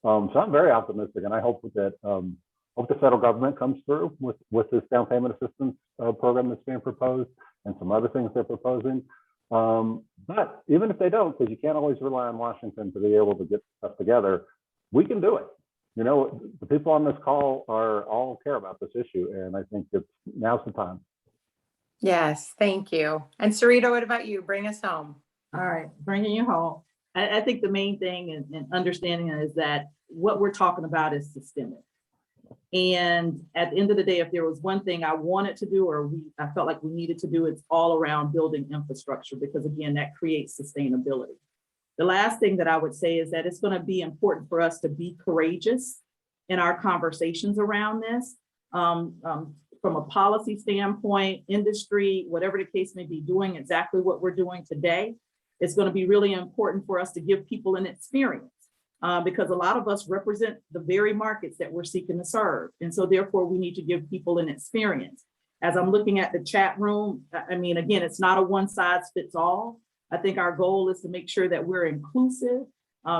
So I'm very optimistic, and I hope that the federal government comes through with this down payment assistance program that's being proposed and some other things they're proposing. But even if they don't, because you can't always rely on Washington to be able to get stuff together, we can do it. The people on this call all care about this issue, and I think now's the time. Yes, thank you. And Cerita, what about you? Bring us home. All right, bringing you home. I think the main thing in understanding is that what we're talking about is systemic. And at the end of the day, if there was one thing I wanted to do, I felt like we needed to do, it's all around building infrastructure, because again, that creates sustainability. The last thing that I would say is that it's going to be important for us to be courageous in our conversations around this. From a policy standpoint, industry, whatever the case may be, doing exactly what we're doing today. It's going to be really important for us to give people an experience because a lot of us represent the very markets that we're seeking to serve. And so therefore we need to give people an experience. As I'm looking at the chat room, I mean, again, it's not a one size fits all. I think our goal is to make sure that we're inclusive,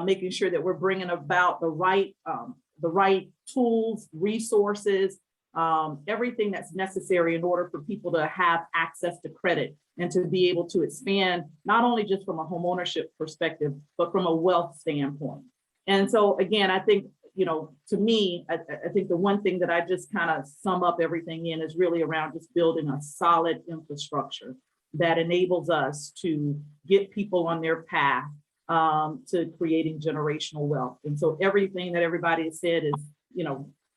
making sure that we're bringing about the right tools, resources, everything that's necessary in order for people to have access to credit and to be able to expand, not only just from a homeownership perspective, but from a wealth standpoint. And so again, I think, to me, I think the one thing that I just kind of sum up everything in is really around just building a solid infrastructure that enables us to get people on their path to creating generational wealth. And so everything that everybody has said is,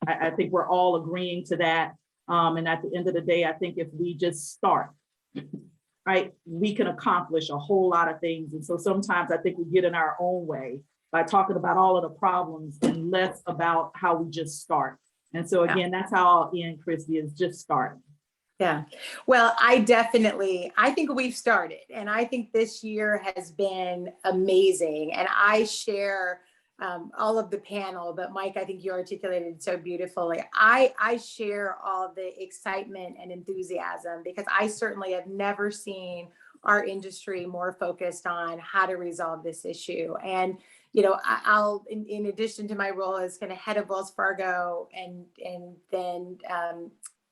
I think we're all agreeing to that. And at the end of the day, I think if we just start, right, we can accomplish a whole lot of things. And so sometimes I think we get in our own way by talking about all of the problems and less about how we just start. And so again, that's how I'll end, Kristy, is just starting. Yeah, well, I think we've started, and I think this year has been amazing. And I share all of the panel, but Mike, I think you articulated so beautifully. I share all the excitement and enthusiasm because I certainly have never seen our industry more focused on how to resolve this issue. And I'll, in addition to my role as kind of head of Wells Fargo and then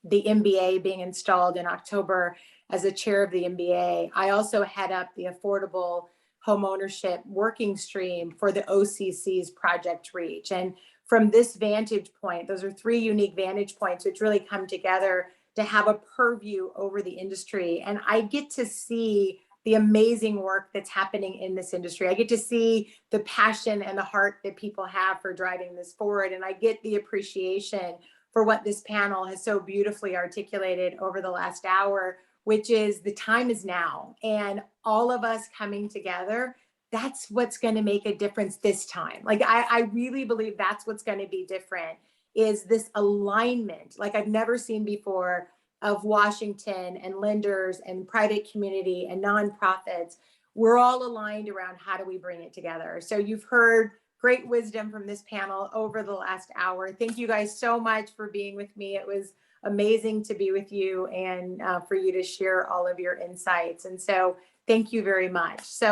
the MBA being installed in October as a chair of the MBA, I also head up the Affordable Homeownership working stream for the OCC's Project Reach. And from this vantage point, those are 3 unique vantage points which really come together to have a purview over the industry. And I get to see the amazing work that's happening in this industry. I get to see the passion and the heart that people have for driving this forward. And I get the appreciation for what this panel has so beautifully articulated over the last hour, which is the time is now. And all of us coming together, that's what's going to make a difference this time. Like, I really believe that's what's going to be different, is this alignment like I've never seen before of Washington and lenders and private community and nonprofits. We're all aligned around how do we bring it together. So you've heard great wisdom from this panel over the last hour. Thank you guys so much for being with me. It was amazing to be with you and for you to share all of your insights. And so thank you very much. So